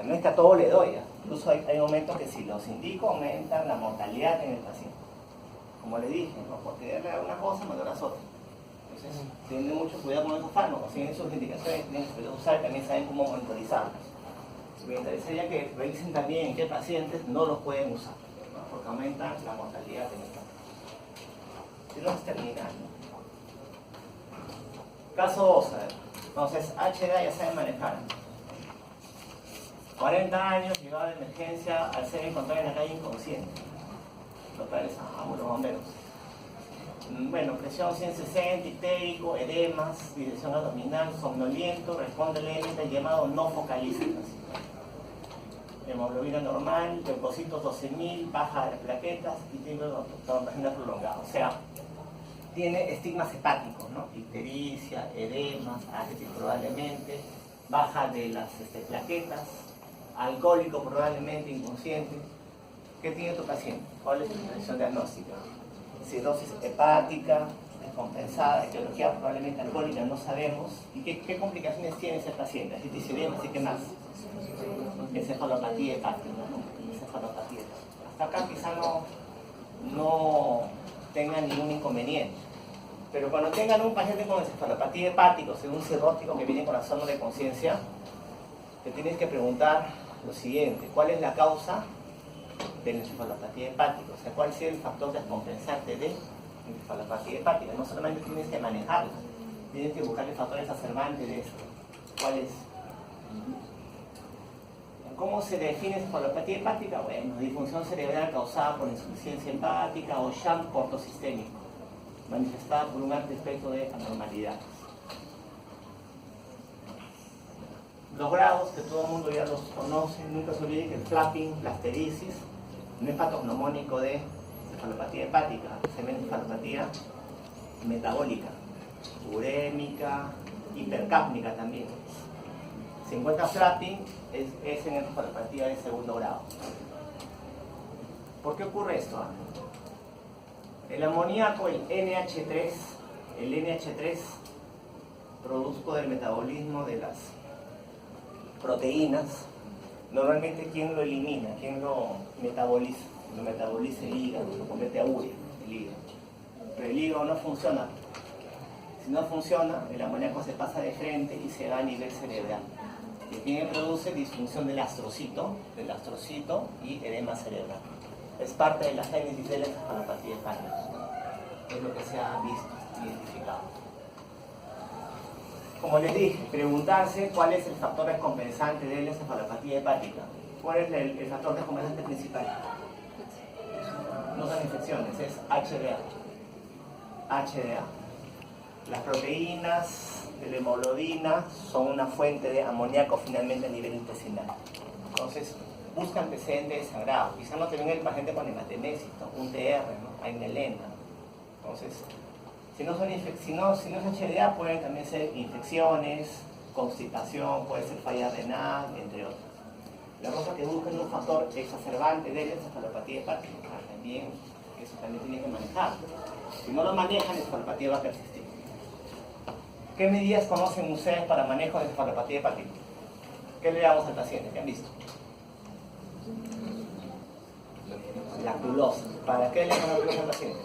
No es que a todo le doy, ¿eh? Incluso hay momentos que si los indico aumentan la mortalidad en el paciente. Como le dije, ¿no? Porque darle una cosa me das otra. Entonces, tienen mucho cuidado con esos fármacos, tienen sus indicaciones, tienen que usar y también saben cómo monitorizarlos. Me interesaría que revisen también en qué pacientes no los pueden usar, ¿no? Porque aumentan la mortalidad en el paciente. Cirrosis terminal, ¿no? Caso 2, a ver. Entonces, HDA ya saben manejar. 40 años, llegaba de emergencia al ser encontrado en la calle inconsciente. Locales a los bomberos. Bueno, presión 160, histérico, edemas, dirección abdominal, somnoliento, responde levemente al llamado no focaliza. hemoglobina normal, leucocitos 12.000, baja de las plaquetas y tiene trombogenia prolongada. O sea, tiene estigmas hepáticos, ¿no? Ictericia, edemas, artritis probablemente, baja de las plaquetas, alcohólico probablemente, inconsciente. ¿Qué tiene tu paciente? ¿Cuál es tu condición diagnóstica? Cirrosis hepática, descompensada, etiología probablemente alcohólica, no sabemos. ¿Y qué complicaciones tiene ese paciente? Así te dice, ¿y qué más? Encefalopatía hepática, ¿no? Encefalopatía hepática. Hasta acá quizá no tengan ningún inconveniente. Pero cuando tengan un paciente con encefalopatía hepática, o sea, un cirrótico que viene con trastorno de conciencia, te tienes que preguntar lo siguiente: ¿cuál es la causa de la encefalopatía hepática? O sea, ¿cuál es el factor descompensante de encefalopatía hepática? No solamente tienes que manejarla, tienes que buscar el factor exacerbante de esto. ¿Cuál es? ¿Cómo se define encefalopatía hepática? Bueno, disfunción cerebral causada por insuficiencia hepática o shunt portosistémico, manifestada por un alto espectro de anormalidades. Los grados que todo el mundo ya los conoce, nunca se olviden que el flapping, la asterisis, no es patognomónico de encefalopatía hepática, se llama encefalopatía metabólica, urémica, hipercápnica también. Si encuentra flapping, es en encefalopatía de segundo grado. ¿Por qué ocurre esto? El amoníaco, el NH3, producto del metabolismo de las proteínas, normalmente ¿quién lo elimina? ¿Quién lo metaboliza? Lo metaboliza el hígado, lo convierte a urea, el hígado. Pero el hígado no funciona. Si no funciona, el amoníaco se pasa de frente y se va a nivel cerebral. Y ¿quién produce? Disfunción del astrocito y edema cerebral. Es parte de la génesis de la encefalopatía hepática. Es lo que se ha visto, identificado. Como les dije, preguntarse cuál es el factor descompensante de la encefalopatía hepática. ¿Cuál es el factor descompensante principal? No son infecciones, es HDA. Las proteínas de la hemoglobina son una fuente de amoníaco finalmente a nivel intestinal. Entonces, busca antecedentes de sangrado. Quizá no te venga el paciente con hematemesis, ¿no? Un TR, ¿no? Ainelena. Entonces, si no es HDA, pueden también ser infecciones, constipación, puede ser falla renal, entre otros. La cosa que buscan un factor exacerbante de la encefalopatía hepática, también, eso también tiene que manejar. Si no lo manejan, la encefalopatía va a persistir. ¿Qué medidas conocen ustedes para manejo de encefalopatía hepática? ¿Qué le damos al paciente? ¿Qué han visto? Lactulosa. ¿Para qué le damos lactulosa al paciente?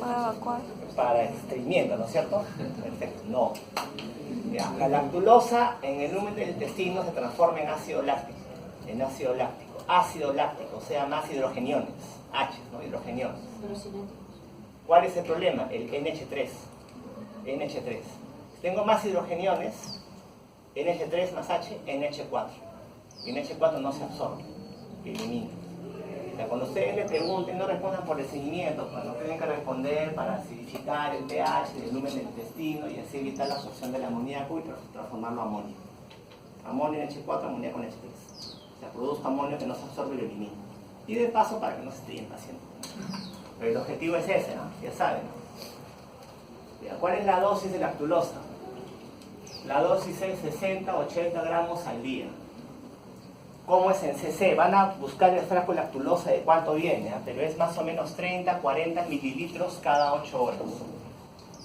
Para evacuar. Para estreñimiento, ¿no es cierto? Perfecto. No. Ya. La lactulosa en el lumen del intestino se transforma en ácido láctico. Ácido láctico, o sea, más hidrogeniones. H, ¿no? Hidrogeniones. ¿Cuál es el problema? El NH3. Si tengo más hidrogeniones, NH3 más H, NH4. Y NH4 no se absorbe, elimina. Cuando ustedes le pregunten, no respondan por el seguimiento, cuando tienen que responder para acidificar el pH del lumen del intestino y así evitar la absorción del amoníaco y transformarlo a amonio. Amonio en H4, amoníaco en H3. O sea, produzca amonio que no se absorbe y lo elimina. Y de paso para que no se esté en paciente. Pero el objetivo es ese, ¿no? Ya saben, ¿no? ¿Cuál es la dosis de lactulosa? La dosis es 60-80 gramos al día. ¿Cómo es en CC? Van a buscar el frasco de lactulosa de cuánto viene, ¿eh? Pero es más o menos 30-40 mililitros cada 8 horas.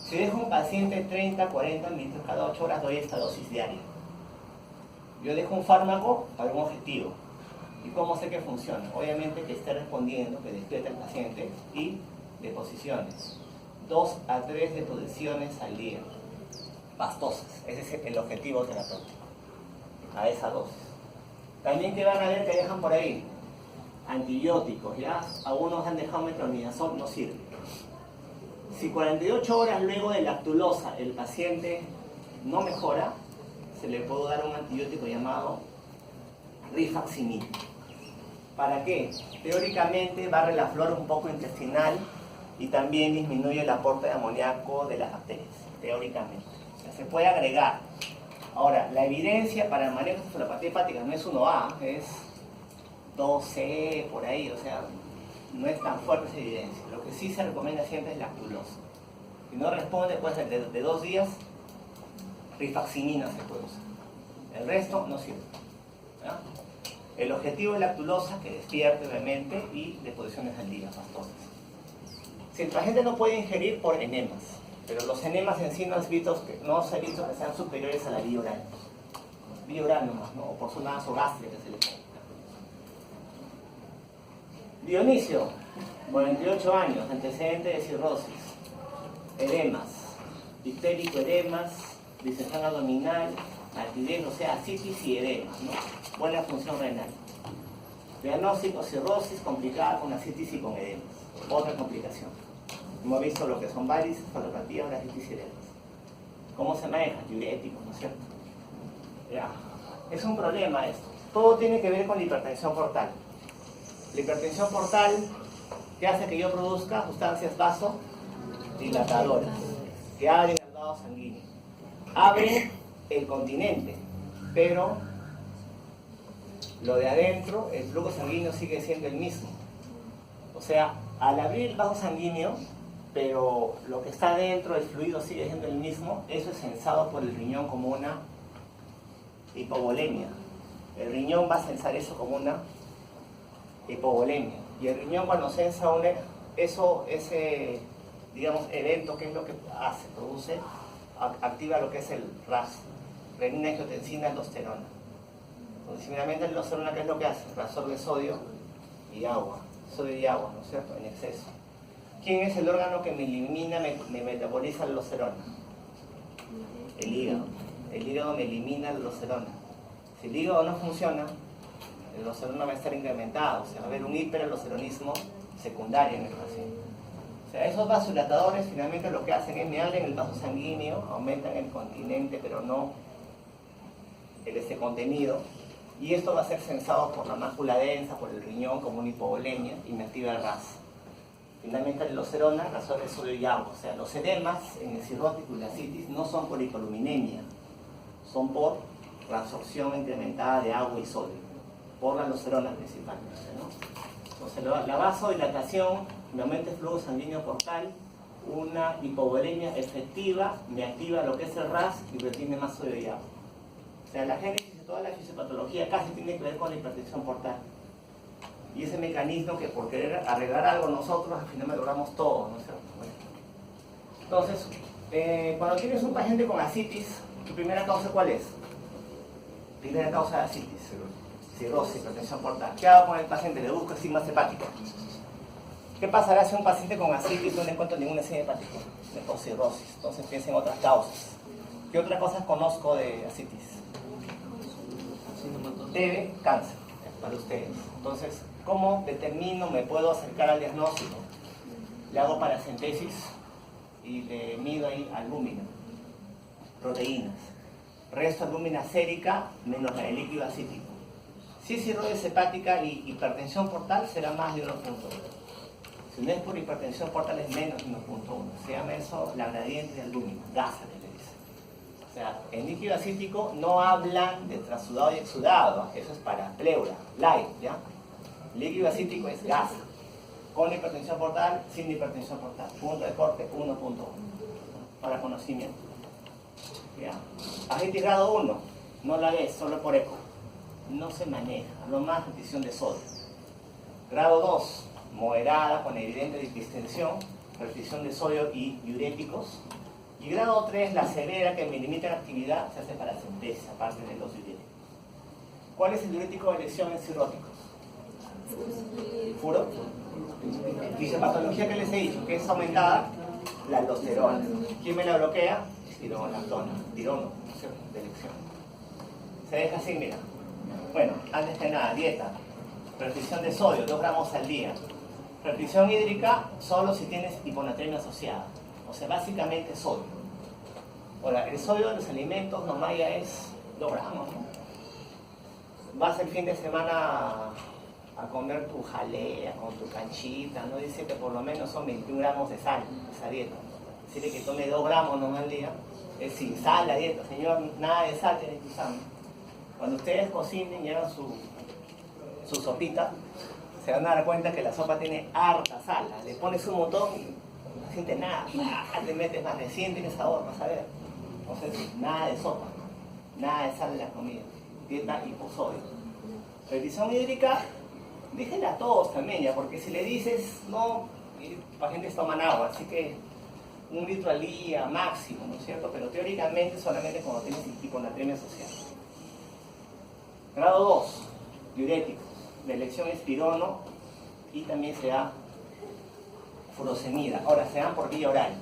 Si dejo un paciente 30-40 mililitros cada 8 horas, doy esta dosis diaria. Yo dejo un fármaco para un objetivo. ¿Y cómo sé que funciona? Obviamente que esté respondiendo, que despierte el paciente y deposiciones. 2 a 3 deposiciones al día. Pastosas. Ese es el objetivo terapéutico. A esa dosis. También que van a ver que dejan por ahí antibióticos, ¿ya? Algunos han dejado metronidazol, no sirve. Si 48 horas luego de lactulosa el paciente no mejora, se le puede dar un antibiótico llamado rifaximin. ¿Para qué? Teóricamente barre la flora un poco intestinal y también disminuye el aporte de amoníaco de las bacterias, teóricamente. O sea, se puede agregar. Ahora, la evidencia para el manejo de encefalopatía hepática no es 1A, es 12, por ahí, o sea, no es tan fuerte esa evidencia. Lo que sí se recomienda siempre es lactulosa. Si no responde, puede ser de 2 días, rifaximina se puede usar. El resto no sirve. ¿Ya? El objetivo es lactulosa, que despierte obviamente, y deposiciones al día, pastores. Si el paciente no puede ingerir por enemas, pero los enemas en sí no se ha visto que sean superiores a la vía oral. Vía oral nomás, ¿no? O por zona nasogástrica que se le llama. Dionisio, 48 años, antecedente de cirrosis, edemas, ictérico edemas, distensión abdominal, altivez, o sea, citis y edemas, ¿no? Buena función renal. Diagnóstico, cirrosis complicada con ascitis y con edemas. Otra complicación. Hemos visto lo que son varices, cefalopatía, ascitis y edemas. ¿Cómo se maneja? Diuréticos, ¿no es cierto? Ya. Es un problema esto. Todo tiene que ver con la hipertensión portal. La hipertensión portal, que hace que yo produzca sustancias vasodilatadoras, que abren el vaso sanguíneo. Abre el continente, pero lo de adentro, el flujo sanguíneo sigue siendo el mismo. O sea, al abrir el vaso sanguíneo, pero lo que está dentro, el fluido sigue siendo el mismo, eso es censado por el riñón como una hipovolemia. El riñón va a censar eso como una hipovolemia. Y el riñón, cuando censa ese digamos, evento, ¿qué es lo que hace? Produce, activa lo que es el RAS, renina, angiotensina, aldosterona. Entonces, similarmente la aldosterona, ¿qué es lo que hace? Reabsorbe sodio y agua, ¿no es cierto? En exceso. ¿Quién es el órgano que me elimina, me metaboliza la aldosterona? El hígado. El hígado me elimina la aldosterona. Si el hígado no funciona, el aldosterona va a estar incrementado, o sea, va a haber un hiperaldosteronismo secundario en el paciente. O sea, esos vasodilatadores finalmente lo que hacen es me abren el vaso sanguíneo, aumentan el continente, pero no ese contenido, y esto va a ser censado por la mácula densa, por el riñón como una hipovolemia, y me activa el RAS. Finalmente la aldosterona reabsorbe sodio y agua. O sea, los edemas en el cirrótico y la citis no son por hipoluminemia, son por reabsorción incrementada de agua y sodio, por la aldosterona principalmente, ¿no? Entonces la vasodilatación me aumenta el flujo sanguíneo portal, una hipovolemia efectiva me activa lo que es el RAS y retiene más sodio y agua. O sea, la génesis de toda la fisiopatología casi tiene que ver con la hipertensión portal. Y ese mecanismo que por querer arreglar algo nosotros al final logramos todo, ¿no es cierto? Bueno. Entonces, cuando tienes un paciente con ascitis, ¿tu primera causa cuál es? Primera causa de ascitis, cirrosis, hipertensión portal. ¿Qué hago con el paciente? Le busco estigmas hepáticos. ¿Qué pasará si un paciente con ascitis no le encuentro ningún estigma hepático? De cirrosis. Entonces piensen en otras causas. ¿Qué otras cosas conozco de ascitis? TB, cáncer, para ustedes. Entonces, ¿cómo determino, me puedo acercar al diagnóstico? Le hago paracentesis y le mido ahí albúmina, proteínas. Resto albúmina sérica menos la del líquido acítico. Si es cirrosis hepática y hipertensión portal, será más de 1.1. Si no es por hipertensión portal, es menos de 1.1. Se llama eso la gradiente de albúmina, gasa que le dice. O sea, en líquido acítico no hablan de transudado y exudado, eso es para pleura, light, ¿ya? Líquido acítico es gasa, con hipertensión portal, sin hipertensión portal. Punto de corte 1.1, para conocimiento. ¿Ya? Ascitis grado 1, no la ves, solo por eco. No se maneja, lo más retención de sodio. Grado 2, moderada, con evidente distensión, retención de sodio y diuréticos. Y grado 3, la severa, que me limita la actividad, se hace paracentesis, aparte de los diuréticos. ¿Cuál es el diurético de lesión en cirróticos? ¿Furo? Fisiopatología que les he dicho, que es aumentada la aldosterona. ¿Quién me la bloquea? Espironolactona, tirono, de elección. Se deja así, mira. Bueno, antes que nada, dieta. Restricción de sodio, 2 gramos al día. Restricción hídrica, solo si tienes hiponatremia asociada. O sea, básicamente sodio. Ahora, el sodio de los alimentos normal ya es 2 gramos, ¿no? Vas el fin de semana a comer tu jalea con tu canchita, ¿no? Dice que por lo menos son 21 gramos de sal, esa dieta. Decirle que tome 2 gramos nomás al día, es sin sal la dieta, señor, nada de sal tiene que usar. Cuando ustedes cocinen y hagan su sopita, se van a dar cuenta que la sopa tiene harta sal. Le pones un montón y no siente nada. Le metes más, recién tiene sabor, vas a ver. Entonces, nada de sopa, nada de sal en la comida. Dieta hiposodio. Revisión hídrica, dígale a todos también ya, porque si le dices, no, los pacientes toman agua, así que 1 litro al día máximo, ¿no es cierto? Pero teóricamente solamente cuando tienes hiponatremia social. Grado 2, diuréticos, de elección espirono y también se da furosemida. Ahora, se dan por vía oral.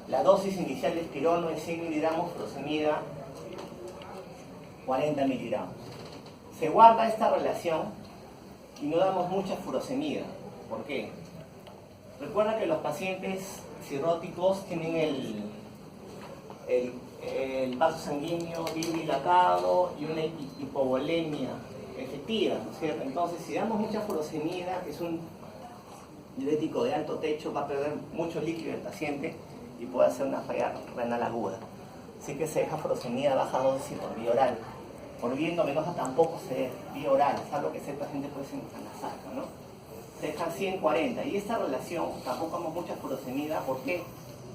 La dosis inicial de espirono es 100 miligramos, furosemida 40 miligramos. Se guarda esta relación y no damos mucha furosemida. ¿Por qué? Recuerda que los pacientes cirróticos tienen el vaso sanguíneo bien dilatado y una hipovolemia efectiva, ¿no es cierto? Entonces, si damos mucha furosemida, que es un diurético de alto techo, va a perder mucho líquido el paciente y puede hacer una falla renal aguda. Así que se deja furosemida baja dosis por vía oral. Por vía endovenosa tampoco se deja, vía oral, salvo que ese paciente puede ser en la saca, ¿no? Se dejan 140 y esta relación tampoco damos mucha furosemida. ¿Por qué?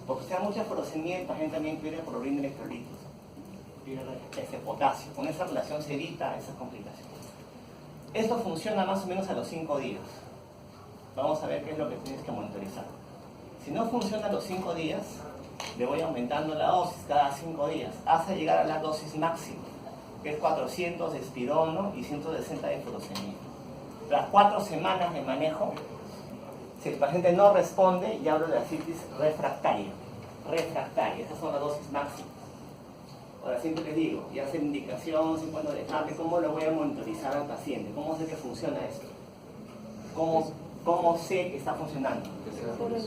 Porque si da mucha furosemida el paciente también pierde clorina y electrolitos, pierde ese potasio. Con esa relación se evita esas complicaciones. Esto funciona más o menos a los 5 días. Vamos a ver qué es lo que tienes que monitorizar. Si no funciona a los 5 días, le voy aumentando la dosis cada 5 días hasta llegar a la dosis máxima, que es 400 de espirono y 160 de furosemida. Tras 4 semanas de manejo, si el paciente no responde, ya hablo de ascitis refractaria. Refractaria, esas son las dosis máximas. Ahora siempre les digo, ya sé la indicación, sé cuándo dejarle, cómo lo voy a monitorizar al paciente, cómo sé que funciona esto, cómo sé que está funcionando.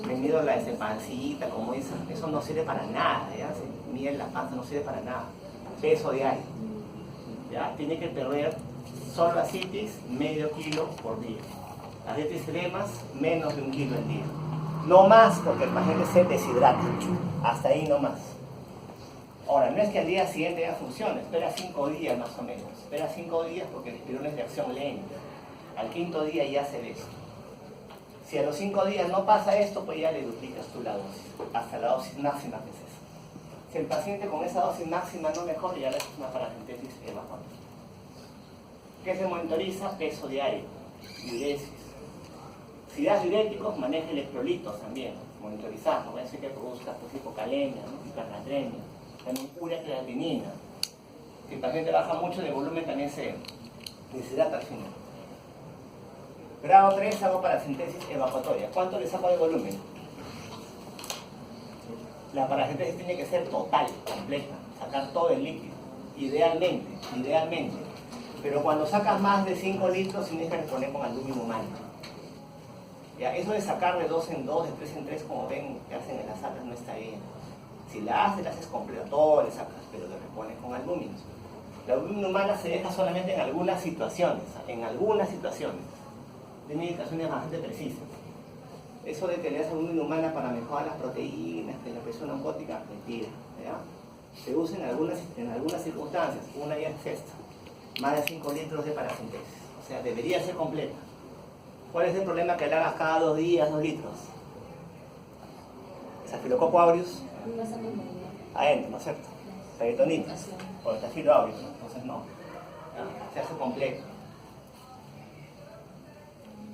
Me mido la pancita, como dicen, eso no sirve para nada, ya se mide la panza, no sirve para nada. Peso diario, ya tiene que perder solo ascitis medio kilo por día. Ascitis edemas menos de 1 kilo al día. No más porque el paciente se deshidrata, hasta ahí no más. Ahora, no es que al día siguiente ya funcione, espera 5 días más o menos. Espera 5 días porque el espirón es de acción lenta. Al 5.º día ya se ve esto. Si a los 5 días no pasa esto, pues ya le duplicas tú la dosis, hasta la dosis máxima que es esa. Si el paciente con esa dosis máxima no mejora, ya le haces una paracentesis evacuatoria. ¿Qué se monitoriza? Peso diario, diuresis. Si das diuréticos, maneja electrolitos también, monitorizar, no voy a decir que produzca hipocalemia, ¿no? Hipernatremia, también urea creatinina. Si el paciente baja mucho de volumen, también se deshidrata al final. Grado 3, hago paracentesis evacuatoria. ¿Cuánto le saco de volumen? La paracentesis tiene que ser total, completa, sacar todo el líquido, idealmente. Pero cuando sacas más de 5 litros, tienes que responder con aluminio humano. Ya, eso de sacar de 2 en 2, de 3 en 3, como ven que hacen en las salas, no está bien. Si la haces completa, todo le sacas, pero te repones con aluminio. La aluminio humana se deja solamente en algunas situaciones, de indicaciones bastante precisas. Eso de que le das aluminio humana para mejorar las proteínas, que la presión oncótica, mentira, ¿ya? Se usa en algunas circunstancias, una ya es esta, más de 5 litros de paracentesis, o sea, debería ser completa. ¿Cuál es el problema? Que le hagas cada 2 días 2 litros. Staphylococcus aureus, adentro, ¿no es cierto? Peritonitis, o Staphylococcus aureus, entonces no, ¿ya? Se hace completo.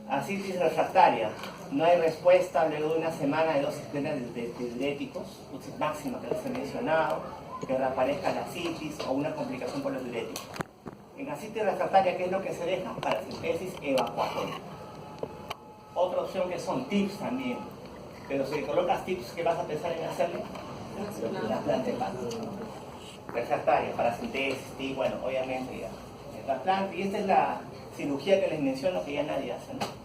Ascitis refractaria, no hay respuesta luego de una semana de dosis plenas de diuréticos, dosis máxima que les he mencionado, que reaparezca la ascitis o una complicación por los diuréticos. En ascitis refractaria, ¿qué es lo que se deja? Paracentesis evacuatoria. Otra opción que son TIPS también, pero si le colocas TIPS, ¿qué vas a pensar en hacerle? La planta hepática. Refractaria, paracentesis, TIPS, bueno, obviamente ya. El trasplante, y esta es la cirugía que les menciono que ya nadie hace, ¿no?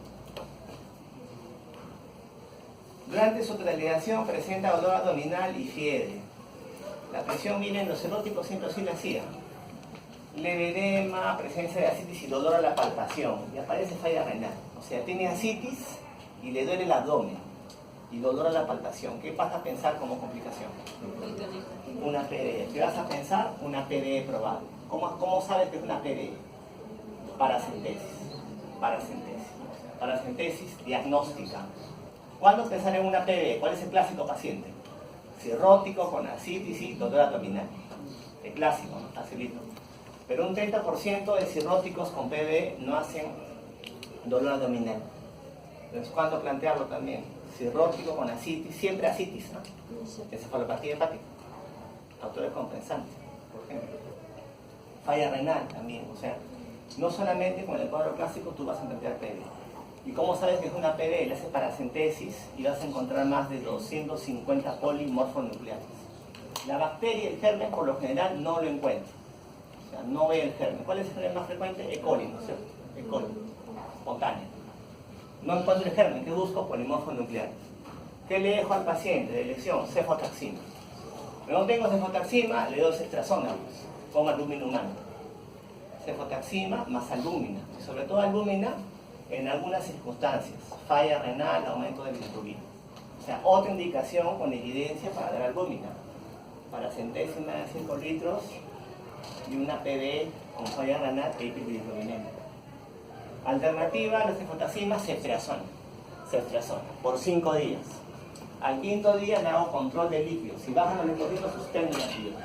Durante su transladación presenta dolor abdominal y fiebre. La presión viene en los eróticos, siempre así la hacía. Leve edema, presencia de ascitis y dolor a la palpación. Y aparece falla renal. O sea, tiene ascitis y le duele el abdomen. Y dolor a la palpación. ¿Qué vas a pensar como complicación? Una PDE. ¿Qué vas a pensar? Una PDE probable. ¿Cómo sabes que es una PDE? Paracentesis. paracentesis. O sea, paracentesis diagnóstica. ¿Cuándo pensar en una PBE? ¿Cuál es el clásico paciente? Cirrótico con ascitis y dolor abdominal. El clásico, ¿no? Facilito. Pero un 30% de cirróticos con PBE no hacen dolor abdominal. Entonces, ¿cuándo plantearlo también? Cirrótico con ascitis, siempre ascitis, ¿no? Encefalopatía hepática. Autores compensantes, por ejemplo. Falla renal también, o sea, no solamente con el cuadro clásico tú vas a plantear PBE. ¿Y cómo sabes que es una PBE? Le haces paracentesis y vas a encontrar más de 250 polimorfonucleares. La bacteria, el germen, por lo general no lo encuentra. O sea, no ve el germen. ¿Cuál es el germen más frecuente? E. coli, ¿no es cierto? E. coli, espontánea. No encuentro el germen, ¿qué busco? Polimorfonucleares. ¿Qué le dejo al paciente de elección? Cefotaxima. No tengo cefotaxima, le doy ceftriaxona, con albúmina humana. Cefotaxima más albúmina, y sobre todo albúmina en algunas circunstancias, falla renal, aumento de bilirrubina. O sea, otra indicación con evidencia para dar albúmina. Paracentésima de 5 litros y una PBE con falla renal e hiperbilirubinemia. Alternativa a la cefotaxima, ceftriaxona, por 5 días. Al 5.º día le hago control de líquidos. Si bajan los leucocitos, suspendo el antibiótico.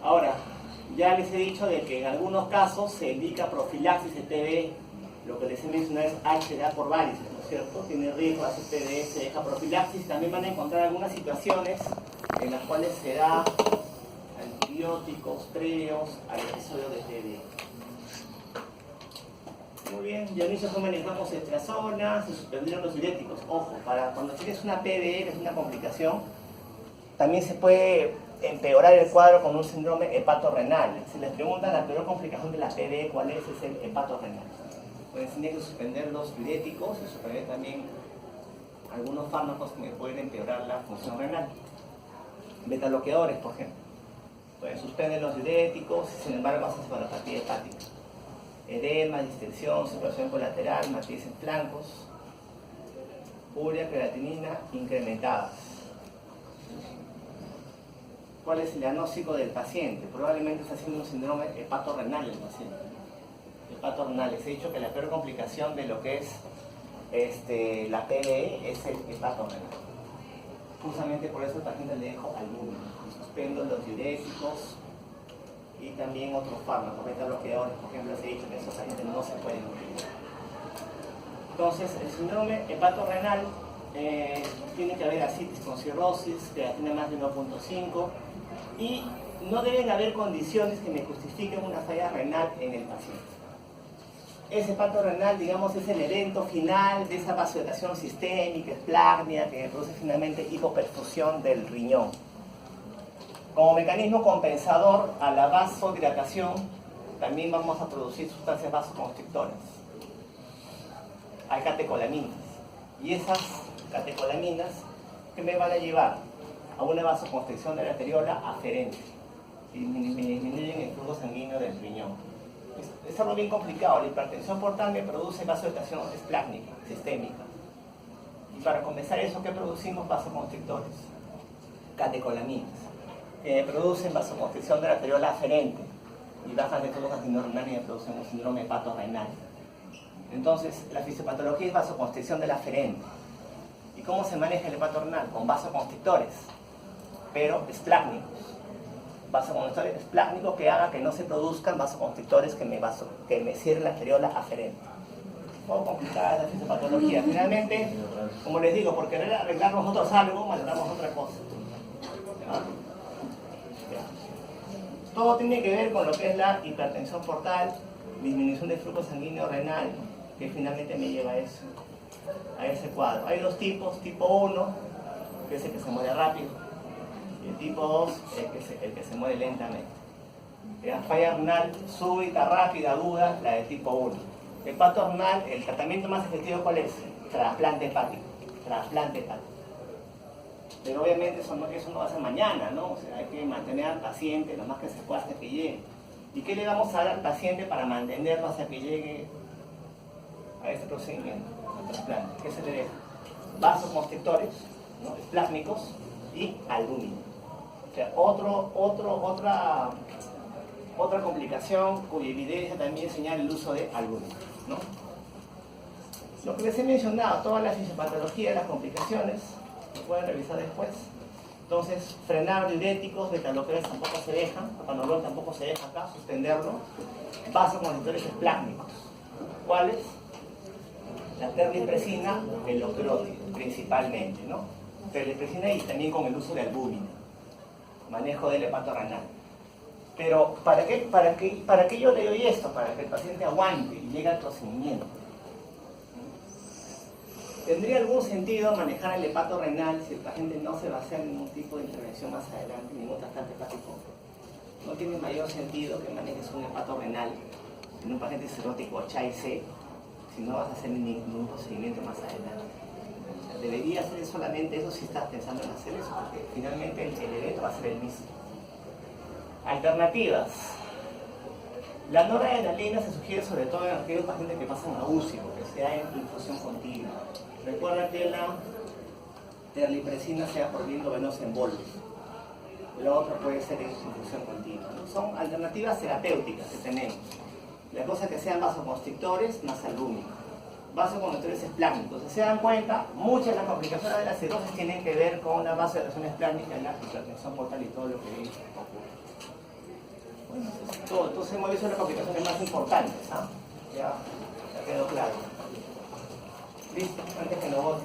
Ahora, ya les he dicho de que en algunos casos se indica profilaxis de PBE. Lo que les he mencionado es HDA por varices, ¿no es cierto? Tiene riesgo de hacer PBE, se deja profilaxis. También van a encontrar algunas situaciones en las cuales se da antibióticos previos al episodio de PBE. Muy bien, ya inicio cómo manejamos ceftriaxona, se suspendieron los diuréticos. Ojo, para cuando tienes una PBE, que es una complicación, también se puede empeorar el cuadro con un síndrome hepatorrenal. Si les preguntan la peor complicación de la PBE, ¿cuál es? Es el hepatorrenal. Pueden tener que suspender los diuréticos y suspender también algunos fármacos que pueden empeorar la función renal. Betabloqueadores, por ejemplo. Pueden suspender los diuréticos y sin embargo hacen cefalopatía hepática. Edema, distensión, separación colateral, matices en flancos, urea, creatinina incrementadas. ¿Cuál es el diagnóstico del paciente? Probablemente está haciendo un síndrome hepatorrenal el paciente. Hepatorrenal, les he dicho que la peor complicación de lo que es la PBE es el hepatorrenal. Justamente por eso el paciente le dejo albúmina. Suspendo los diuréticos y también otros fármacos, betabloqueadores, por ejemplo, les he dicho que esos pacientes no se pueden utilizar. Entonces, el síndrome hepatorrenal tiene que haber ascitis con cirrosis, creatina más de 1.5 y no deben haber condiciones que me justifiquen una falla renal en el paciente. Ese hepatorrenal, digamos, es el evento final de esa vasodilatación sistémica, esplasmia, que produce finalmente hipoperfusión del riñón. Como mecanismo compensador a la vasodilatación, también vamos a producir sustancias vasoconstrictoras. Hay catecolaminas. Y esas catecolaminas que me van a llevar a una vasoconstricción de la arteriola aferente. Y disminuyen el flujo sanguíneo del riñón. Es algo bien complicado. La hipertensión portal me produce vasodilatación esplácnica, sistémica. Y para compensar eso, ¿qué producimos? Vasoconstrictores. Catecolaminas. Que producen vasoconstricción de la arteriola aferente y bajan de flujo sanguíneo renal y me producen un síndrome hepatorrenal. Entonces, la fisiopatología es vasoconstricción del aferente. ¿Y cómo se maneja el hepatorrenal? Con vasoconstrictores, pero esplácnicos. Vasoconstrictores esplácnicos que hagan que no se produzcan vasoconstrictores que me cierren la arteriola aferente. Un poco complicada la fisiopatología. Finalmente, como les digo, por querer arreglar nosotros algo, valoramos otra cosa. ¿Ah? Todo tiene que ver con lo que es la hipertensión portal, disminución del flujo sanguíneo renal, que finalmente me lleva a eso, a ese cuadro. Hay dos tipos, tipo 1, que es el que se muere rápido, y el tipo 2, el que se muere lentamente. La falla renal súbita, rápida, aguda, la de tipo 1. Hepatorrenal, el tratamiento más efectivo, ¿cuál es? Trasplante hepático. Trasplante hepático. Pero obviamente eso no va a ser mañana, ¿no? O sea, hay que mantener al paciente lo más que se pueda hasta que llegue. ¿Y qué le vamos a dar al paciente para mantenerlo hasta que llegue a este procedimiento, al trasplante? ¿Qué se le deja? Vasoconstrictores, ¿no? Esplácnicos y albúmina. O sea, otra Otra complicación cuya evidencia también señala el uso de albúmina, ¿no? Lo que les he mencionado, toda la fisiopatología, las complicaciones, lo pueden revisar después. Entonces, frenar diuréticos, betabloqueros tampoco se dejan, propanolol tampoco se deja acá, suspenderlo. Vasoconstrictores esplácnicos. ¿Cuáles? La terlipresina, el ocrótico, principalmente, ¿no? Terlipresina y también con el uso de albúmina. Manejo del hepato renal. Pero, ¿para qué yo le doy esto? Para que el paciente aguante y llegue al procedimiento. ¿Tendría algún sentido manejar el hepato renal si el paciente no se va a hacer ningún tipo de intervención más adelante, ningún trasplante hepático? No tiene mayor sentido que manejes un hepato renal en un paciente cirrótico HAI-C si no vas a hacer ningún procedimiento más adelante. Debería hacer solamente eso si estás pensando en hacer eso, porque finalmente el evento va a ser el mismo. Alternativas. La noradrenalina se sugiere sobre todo en aquellos pacientes que pasan a UCI, porque sea en infusión continua. Recuerda que la terlipresina sea por viento venoso en bolus. La otra puede ser en infusión continua, ¿no? Son alternativas terapéuticas que tenemos. La cosa es que sean vasoconstrictores más albúmina. Vasoconstrictores esplácnicos. Si se dan cuenta, muchas de las complicaciones de la cirrosis tienen que ver con la vasodilatación esplácnica, la hipertensión portal y todo lo que ocurre. Bueno, entonces hemos visto las complicaciones más importantes, ¿ah? Ya quedó claro. Listo, antes que no vote.